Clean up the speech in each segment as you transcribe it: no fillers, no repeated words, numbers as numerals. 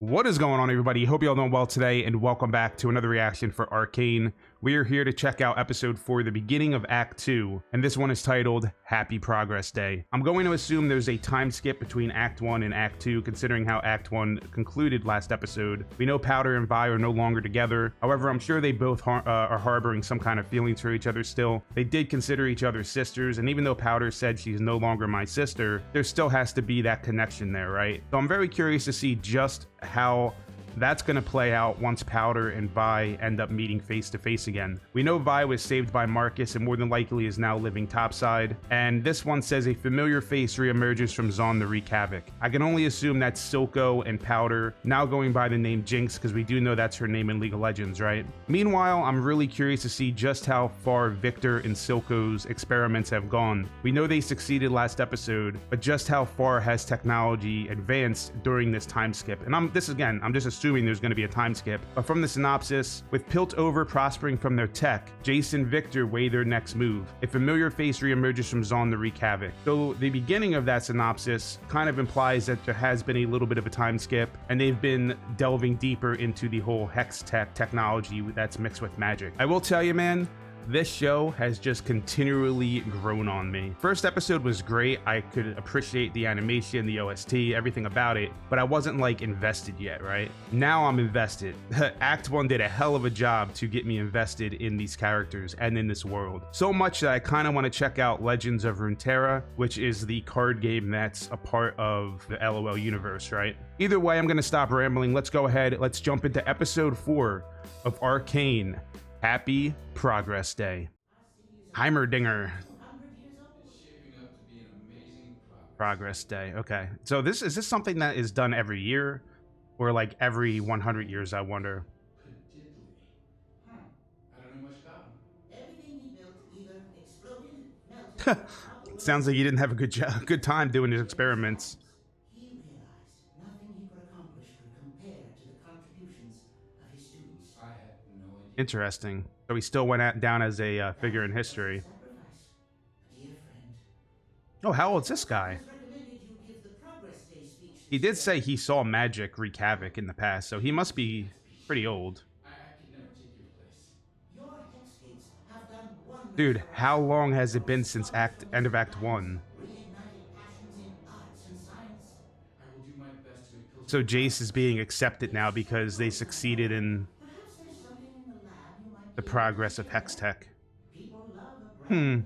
What is going on, everybody? Hope you all doing well today, and welcome back to another reaction for Arcane. We are here to check out episode 4, the beginning of Act 2, and this one is titled Happy Progress Day. I'm going to assume there's a time skip between Act 1 and Act 2, considering how Act 1 concluded last episode. We know Powder and Vi are no longer together. However, I'm sure they both are harboring some kind of feelings for each other still. They did consider each other sisters, and even though Powder said she's no longer my sister, there still has to be that connection there, right? So I'm very curious to see just how that's going to play out once Powder and Vi end up meeting face to face again. We know Vi was saved by Marcus and more than likely is now living topside, and this one says a familiar face reemerges from Zaun to wreak havoc. I can only assume that's Silco and Powder, now going by the name Jinx, because we do know that's her name in League of Legends, right? Meanwhile, I'm really curious to see just how far Victor and Silco's experiments have gone. We know they succeeded last episode, but just how far has technology advanced during this time skip? And I'm just assuming there's going to be a time skip, but from the synopsis, with Piltover prospering from their tech, Jayce and Victor weigh their next move. A familiar face reemerges from Zaun to wreak havoc. So the beginning of that synopsis kind of implies that there has been a little bit of a time skip, and they've been delving deeper into the whole hex technology that's mixed with magic. I will tell you, man, this show has just continually grown on me. First episode was great. I could appreciate the animation, the OST, everything about it, but I wasn't like invested yet, right? Now I'm invested. Act 1 did a hell of a job to get me invested in these characters and in this world. So much that I kind of want to check out Legends of Runeterra, which is the card game that's a part of the LOL universe, right? Either way, I'm going to stop rambling. Let's go ahead. Let's jump into episode 4 of Arcane. Happy Progress Day. Heimerdinger. Progress Day. Okay. So is this something that is done every year? Or like every 100 years, I wonder? I don't know much about him. Everything he built either exploded, melted, Sounds like he didn't have a good time doing his experiments. He realized nothing he could accomplish could compare to the contributions of his students. I had no idea. Interesting. So he still went down as a figure in history. Oh, how old's this guy? He did say he saw magic wreak havoc in the past, so he must be pretty old. Dude, how long has it been since end of Act 1? So Jayce is being accepted now because they succeeded in the progress of hex tech. Dude,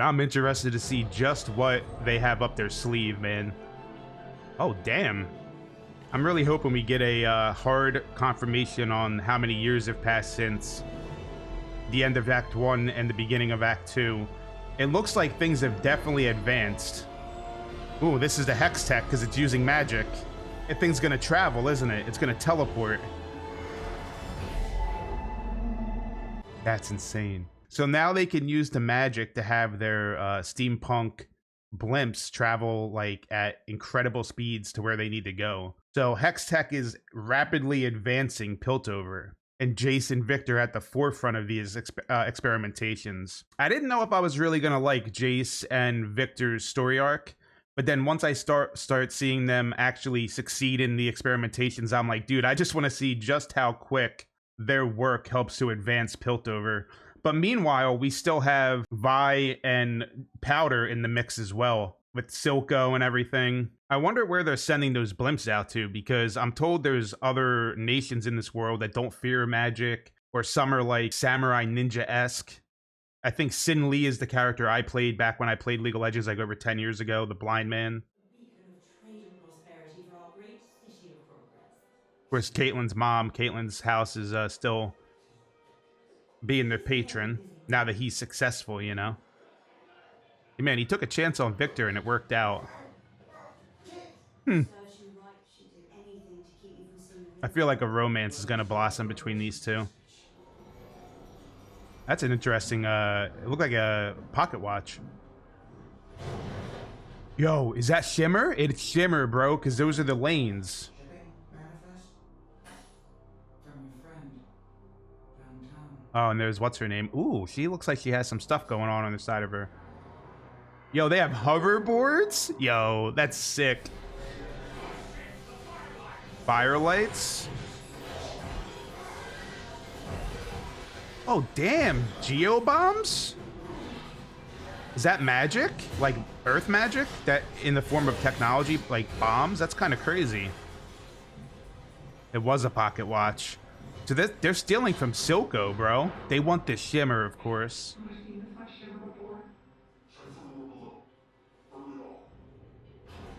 I'm interested to see just what they have up their sleeve, man. Oh, damn. I'm really hoping we get a hard confirmation on how many years have passed since the end of Act 1 and the beginning of Act 2. It looks like things have definitely advanced. Ooh, this is the hex tech because it's using magic. That thing's gonna travel, isn't it? It's gonna teleport. That's insane. So now they can use the magic to have their steampunk blimps travel like at incredible speeds to where they need to go. So hex tech is rapidly advancing Piltover, and Jayce and Victor at the forefront of these experimentations. I didn't know if I was really gonna like Jayce and Victor's story arc, but then once I start seeing them actually succeed in the experimentations, I'm like, dude, I just want to see just how quick their work helps to advance Piltover. But meanwhile, we still have Vi and Powder in the mix as well, with Silco and everything. I wonder where they're sending those blimps out to, because I'm told there's other nations in this world that don't fear magic, or some are like samurai ninja-esque. I think Sin Lee is the character I played back when I played League of Legends like over 10 years ago, the blind man. Of course, Caitlyn's mom, Caitlyn's house is still being their patron now that he's successful, you know? Hey, man, he took a chance on Victor and it worked out. I feel like a romance is going to blossom between these two. That's an interesting, it looked like a pocket watch. Yo, is that Shimmer? It's Shimmer, bro, because those are the lanes. Oh, and there's what's her name? Ooh, she looks like she has some stuff going on the side of her. Yo, they have hoverboards? Yo, that's sick. Firelights. Oh, damn. Geo bombs? Is that magic? Like earth magic? That in the form of technology, like bombs? That's kind of crazy. It was a pocket watch. So they're stealing from Silco, bro. They want the shimmer, of course. Never seen this much shimmer before.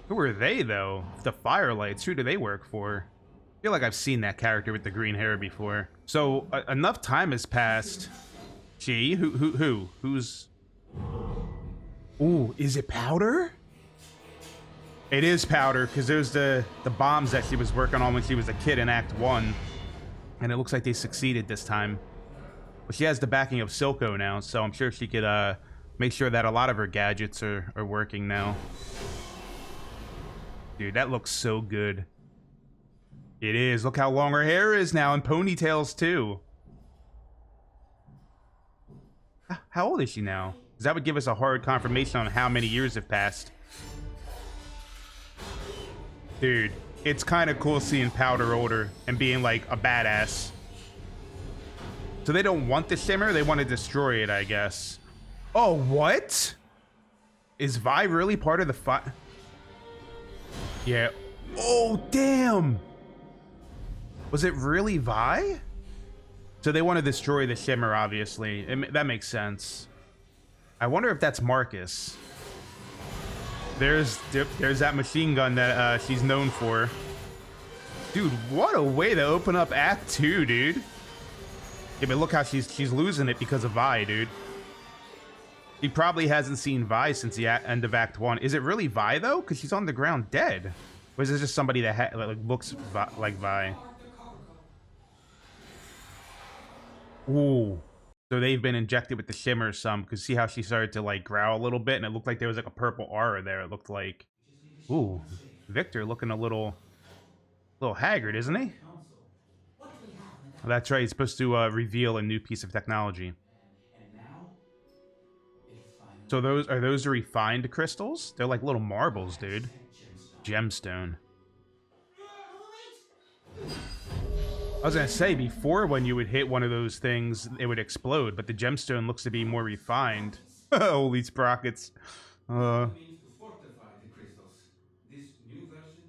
Who are they, though? The Firelights. Who do they work for? I feel like I've seen that character with the green hair before. So enough time has passed. Gee, who's? Ooh, is it Powder? It is Powder, because there's the bombs that she was working on when she was a kid in Act 1. And it looks like they succeeded this time. But she has the backing of Silco now, so I'm sure she could make sure that a lot of her gadgets are working now. Dude, that looks so good. It is. Look how long her hair is now, and ponytails too. How old is she now? Because that would give us a hard confirmation on how many years have passed. Dude, it's kind of cool seeing Powder older and being like a badass. So they don't want the shimmer, they want to destroy it, I guess. Oh, what? Is Vi really part of the fight? Yeah. Oh, damn. Was it really Vi? So they want to destroy the shimmer, obviously. That makes sense. I wonder if that's Marcus. There's that machine gun that she's known for. Dude, what a way to open up Act 2, dude. Yeah, but look how she's losing it because of Vi, dude. He probably hasn't seen Vi since the end of Act 1. Is it really Vi, though? Because she's on the ground dead. Or is it just somebody that like looks like Vi? Ooh. So they've been injected with the shimmer some, because see how she started to like growl a little bit, and it looked like there was like a purple aura there. It looked like, ooh, Victor looking a little haggard, isn't he? That's right. He's supposed to reveal a new piece of technology. So those are refined crystals? They're like little marbles, dude. Gemstone. I was gonna say, before when you would hit one of those things, it would explode, but the gemstone looks to be more refined. Holy sprockets.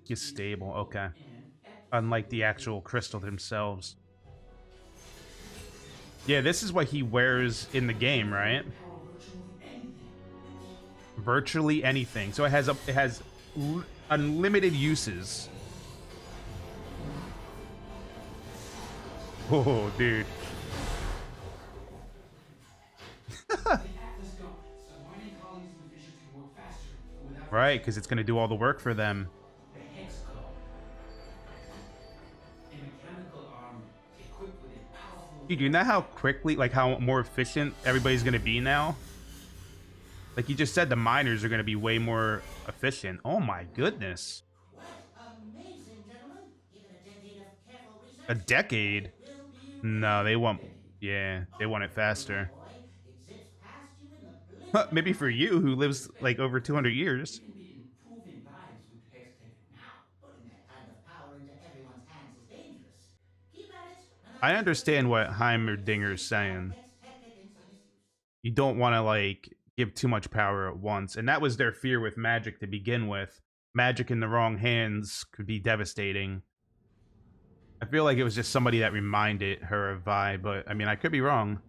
It's stable, okay. Unlike the actual crystal themselves. Yeah, this is what he wears in the game, right? Virtually anything. So it has unlimited uses. Oh, dude. Right, because it's going to do all the work for them. Dude, you know how quickly, like how more efficient everybody's going to be now? Like you just said, the miners are going to be way more efficient. Oh my goodness. A decade? No, they want... Yeah, they want it faster. Maybe for you, who lives like over 200 years. I understand what Heimerdinger's saying. You don't want to like give too much power at once, and that was their fear with magic to begin with. Magic in the wrong hands could be devastating. I feel like it was just somebody that reminded her of Vi, but I mean, I could be wrong.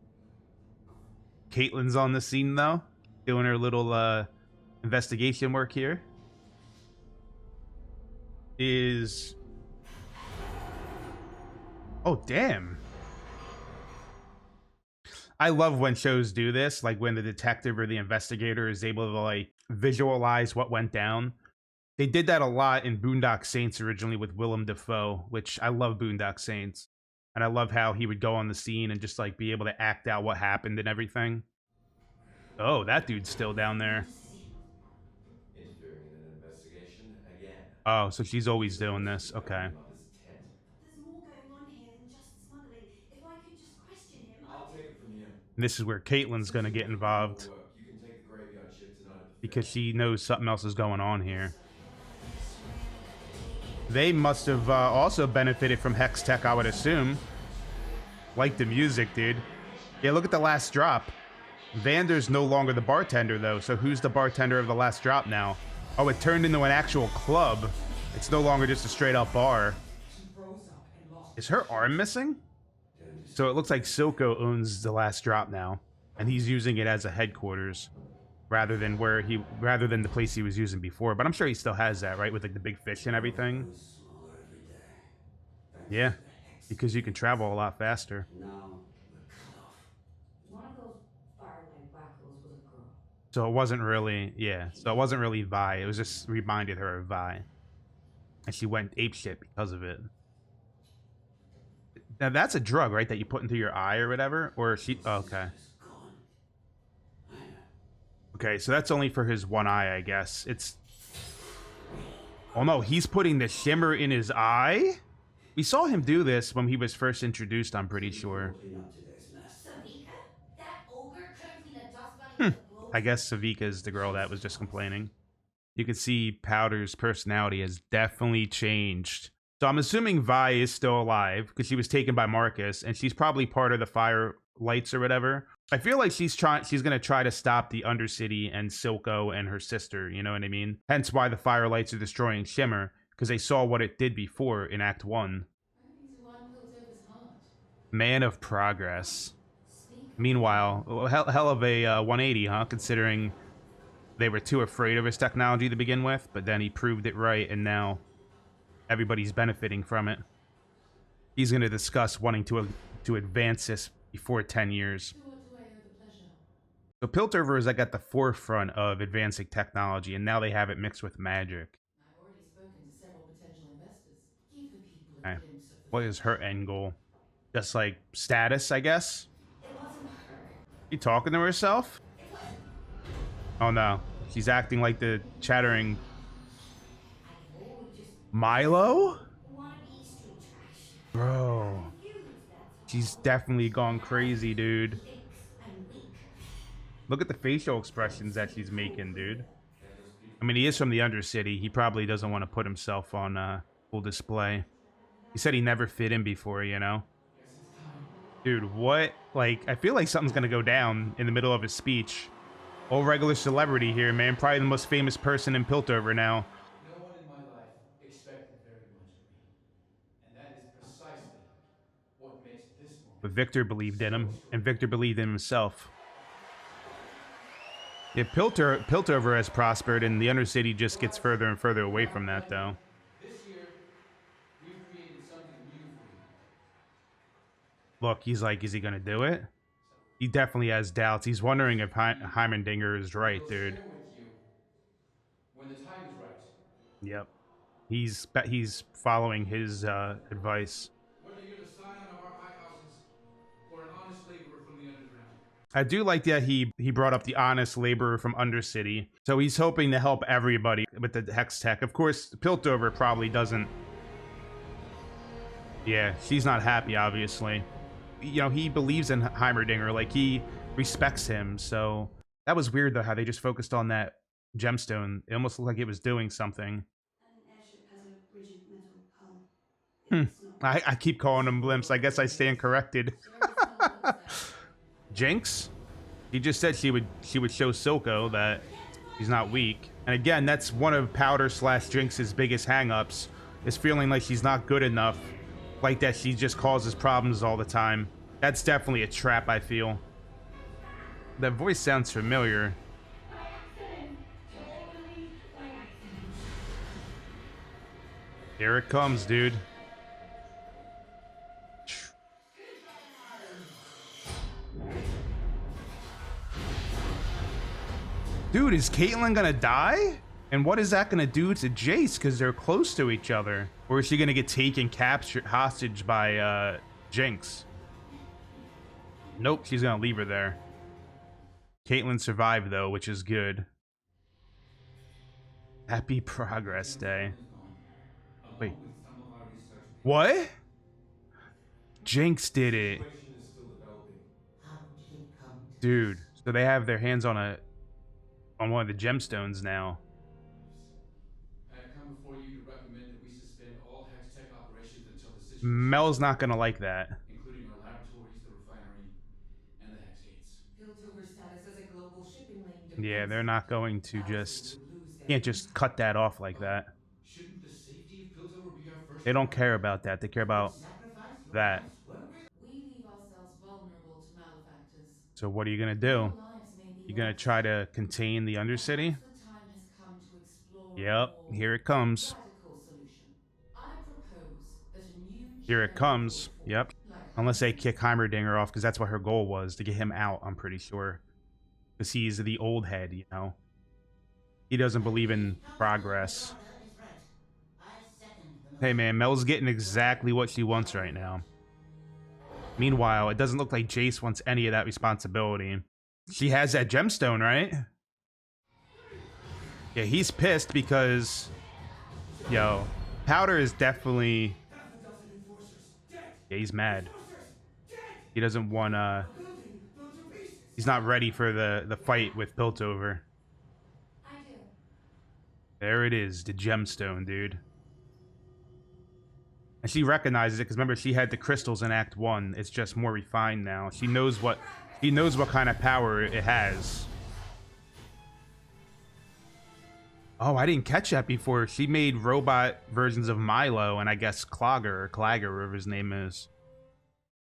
Caitlyn's on the scene though, doing her little investigation work here. Oh, damn. I love when shows do this, like when the detective or the investigator is able to like visualize what went down. They did that a lot in Boondock Saints originally with Willem Dafoe, which I love Boondock Saints. And I love how he would go on the scene and just like be able to act out what happened and everything. Oh, that dude's still down there. Interfering in an investigation again. Oh, so she's always doing this. Okay. There's more going on here than just smuggling. If I could just question him, I'll take it from here. And this is where Caitlyn's gonna get involved. You can take the graveyard shift tonight at the Because she knows something else is going on here. They must have also benefited from Hex Tech, I would assume. Like the music, dude. Yeah, look at the last drop. Vander's no longer the bartender, though, so who's the bartender of the last drop now? Oh, it turned into an actual club. It's no longer just a straight-up bar. Is her arm missing? So it looks like Silco owns the last drop now, and he's using it as a headquarters rather than the place he was using before. But I'm sure he still has that, right? With like the big fish and everything. Yeah, because you can travel a lot faster. Now we're cut off. One of those firelight wackos was a girl. So it wasn't really, yeah. So it wasn't really Vi. It was just reminded her of Vi, and she went apeshit because of it. Now that's a drug, right? That you put into your eye or whatever. Or she? Oh, okay. Okay, so that's only for his one eye, I guess. It's. Oh no, he's putting the shimmer in his eye. We saw him do this when he was first introduced. I'm pretty sure. Savika? That ogre turns me into dust bunny with the blows? I guess Savika is the girl that was just complaining. You can see Powder's personality has definitely changed. So I'm assuming Vi is still alive because she was taken by Marcus, and she's probably part of the Fire Lights or whatever. I feel like she's gonna try to stop the Undercity and Silco and her sister. You know what I mean? Hence why the Fire Lights are destroying Shimmer, because they saw what it did before in Act 1. Man of Progress. Meanwhile, hell of a 180, huh? Considering they were too afraid of his technology to begin with, but then he proved it right, and now everybody's benefiting from it. He's going to discuss wanting to advance this before 10 years. So Piltover is like at the forefront of advancing technology, and now they have it mixed with magic. I've already spoken to several potential investors. Give the people a Okay. glimpse of the What is her end goal? Just like status, I guess? It wasn't her. She talking to herself? Oh no. She's acting like the chattering Oh, just Milo? wannabe street trash. Bro. Confused, that's all. She's definitely gone crazy, dude. Thinks I'm weak. Look at the facial expressions that she's making, dude. I mean, he is from the Undercity. He probably doesn't want to put himself on full display. He said he never fit in before, you know? Dude, what? Like, I feel like something's gonna go down in the middle of his speech. Old regular celebrity here, man. Probably the most famous person in Piltover now. No one in my life expected very much of me. And that is precisely what makes this moment. But Victor believed in him, and Victor believed in himself. Yeah, Piltover has prospered, and the Undercity just gets further and further away from that, though. This year, we've created something new for you. Look, he's like, is he gonna do it? He definitely has doubts. He's wondering if Heimerdinger is right, We'll dude. share with you when the time is right. Yep. He's following his advice. Whether you're the scion of our high houses or an honest laborer from the underground. I do like that he brought up the honest laborer from Undercity. So he's hoping to help everybody with the Hex Tech. Of course, Piltover probably doesn't. Yeah, she's not happy, obviously. You know, he believes in Heimerdinger, like he respects him. So that was weird though, how they just focused on that gemstone. It almost looked like it was doing something. An airship has a rigid metal hull. It's not I keep calling them blimps. I guess I stand corrected. Jinx? He just said she would show Silco that he's not weak. And again, that's one of Powder / Jinx's biggest hangups, is feeling like she's not good enough. Like that she just causes problems all the time. That's definitely a trap, I feel. That voice sounds familiar. Here it comes, dude. Dude, is Caitlyn gonna die? And what is that gonna do to Jayce? Because they're close to each other. Or is she gonna get taken captured hostage by Jinx? Nope, she's gonna leave her there. Caitlyn survived though, which is good. Happy Progress Day. Wait. What? Jinx did it. Situation is still developing. How did it come to Dude, so they have their hands on one of the gemstones now. I have come before you to recommend that we suspend Mel's not gonna like that. including our laboratories, the refinery, and the hex gates. Piltover status as a global shipping lane Yeah, depends. they're not going to Alfred just would lose their can't just cut that off like that. Shouldn't the safety of Piltover be our first They don't priority? care about that. They care about Sacrifice your that. lives were We leave ourselves vulnerable to malefactors. So what are you gonna do? Our lives may be You gonna lost. try to contain the Undercity? Perhaps the time has come to explore a Yep, more here it comes. radical solution. I propose that a new Here it comes. general Yep. like Unless they kick Heimerdinger off, because that's what her goal was, to get him out, I'm pretty sure. Because he's the old head, you know. He doesn't believe in progress. Hey man, Mel's getting exactly what she wants right now. Meanwhile, it doesn't look like Jayce wants any of that responsibility. She has that gemstone, right? Yeah, he's pissed because... Yo, Powder is definitely... Yeah, he's mad. He doesn't want, he's not ready for the fight with Piltover. I do. There it is, the gemstone, dude. And she recognizes it because remember she had the crystals in Act 1. It's just more refined now. She knows what kind of power it has. Oh, I didn't catch that before. She made robot versions of Milo and I guess Clogger or Clagger, whatever his name is.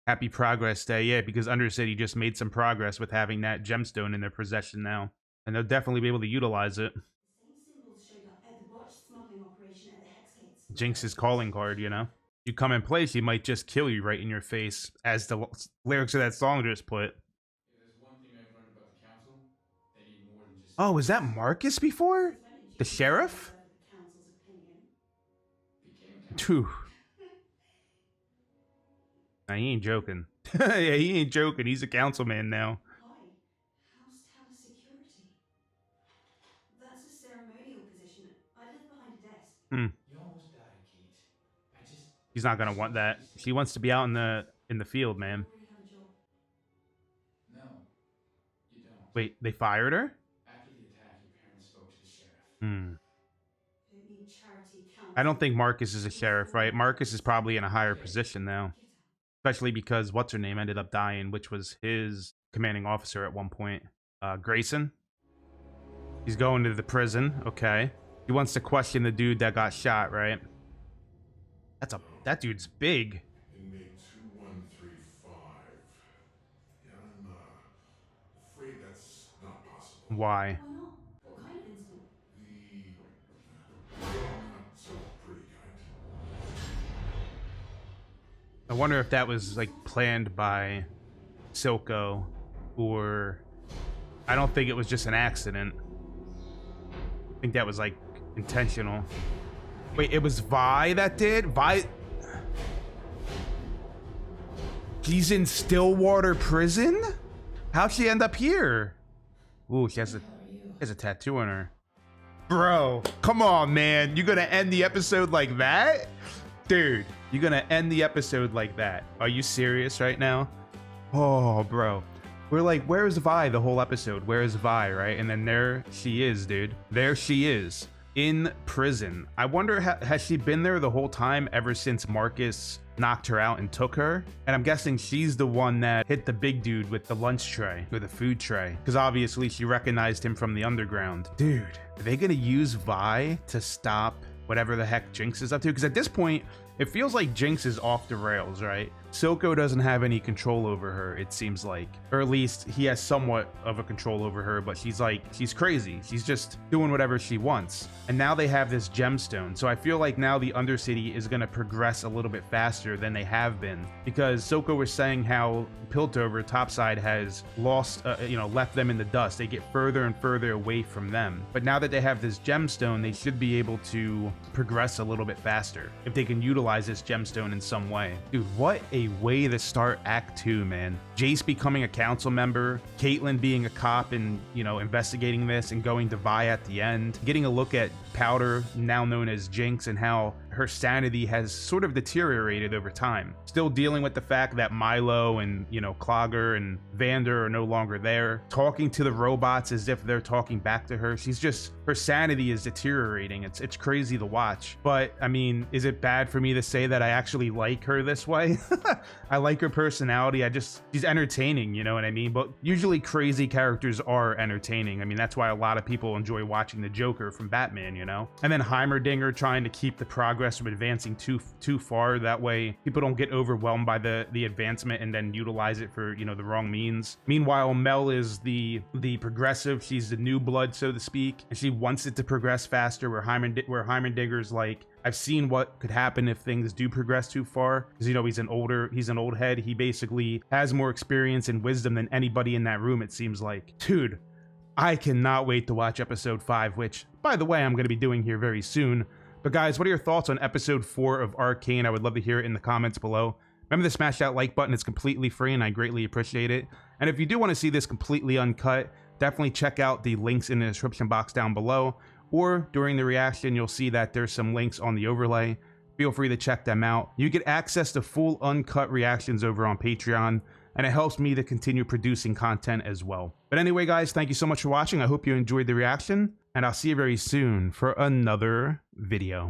Happy Progress Day, yeah, because Undercity just made some progress with having that gemstone in their possession now. And they'll definitely be able to utilize it. The same symbols showed up at the botched smuggling operation at the Hex Gates. Jinx's calling card, you know? You come in place, she might just kill you right in your face, as the lyrics of that song just put. If there's one thing I've learned about the council, they need more than just. Oh, was that Marcus before? The sheriff? The council's opinion. Became a council. Phew. Nah, he ain't joking. Yeah, he ain't joking. He's a councilman now. Why? House tower security. That's a ceremonial position. I live behind a desk. You almost died, Kate. I just. He's not gonna want that. She wants to be out in the field, man. I already have a job. No, you don't. Wait, they fired her? After the attack, your parents spoke to the sheriff. Hmm. Don't need charity council. I don't think Marcus is a sheriff, right? Marcus is probably in a higher position now. Get out. Especially because what's her name ended up dying, which was his commanding officer at one point. Grayson. He's going to the prison. Okay. He wants to question the dude that got shot, right? That dude's big. Inmate 2135. Yeah, I'm afraid that's not possible. Why? Why not? What kind of incident? Well, not so pretty kind. I wonder if that was like planned by Silco, or I don't think it was just an accident. I think that was like intentional. Wait, it was Vi that did? Vi? She's in Stillwater Prison? How'd she end up here? Ooh, she has a tattoo on her. Bro, come on, man. You gonna end the episode like that? Dude, you gonna end the episode like that? Are you serious right now? Oh, bro. We're like, where's Vi the whole episode? Where's Vi, right? And then there she is, dude. There she is. In prison. I wonder, has she been there the whole time ever since Marcus knocked her out and took her? And I'm guessing she's the one that hit the big dude with the lunch tray, with the food tray. Because obviously she recognized him from the underground. Dude, are they gonna use Vi to stop whatever the heck Jinx is up to? Because at this point, it feels like Jinx is off the rails, right? Silco doesn't have any control over her, it seems like. Or at least he has somewhat of a control over her, but she's crazy. She's just doing whatever she wants. And now they have this gemstone. So I feel like now the Undercity is going to progress a little bit faster than they have been. Because Silco was saying how Piltover, Topside, has lost, left them in the dust. They get further and further away from them. But now that they have this gemstone, they should be able to progress a little bit faster if they can utilize this gemstone in some way. Dude, what a way to start Act 2, man. Jayce becoming a council member, Caitlyn being a cop and, investigating this and going to Vi at the end, getting a look at Powder, now known as Jinx, and how her sanity has sort of deteriorated over time. Still dealing with the fact that Milo and, you know, Clogger and Vander are no longer there, talking to the robots as if they're talking back to her. She's just, her sanity is deteriorating. It's crazy to watch. But I mean, is it bad for me to say that I actually like her this way? I like her personality. She's entertaining, you know what I mean? But usually crazy characters are entertaining. I mean, that's why a lot of people enjoy watching the Joker from Batman, you know? And then Heimerdinger trying to keep the progress from advancing too far. That way people don't get overwhelmed by the advancement and then utilize it for, you know, the wrong means. Meanwhile, Mel is the progressive. She's the new blood, so to speak, and she wants it to progress faster, where Heimerdinger's like, I've seen what could happen if things do progress too far, because, you know, he's an old head. He basically has more experience and wisdom than anybody in that room, it seems like. Dude, I cannot wait to watch episode 5, which, by the way, I'm going to be doing here very soon. But guys, what are your thoughts on episode 4 of Arcane? I would love to hear it in the comments below. Remember to smash that like button. It's completely free and I greatly appreciate it. And if you do want to see this completely uncut, definitely check out the links in the description box down below, or during the reaction, you'll see that there's some links on the overlay. Feel free to check them out. You get access to full uncut reactions over on Patreon, and it helps me to continue producing content as well. But anyway, guys, thank you so much for watching. I hope you enjoyed the reaction, and I'll see you very soon for another video.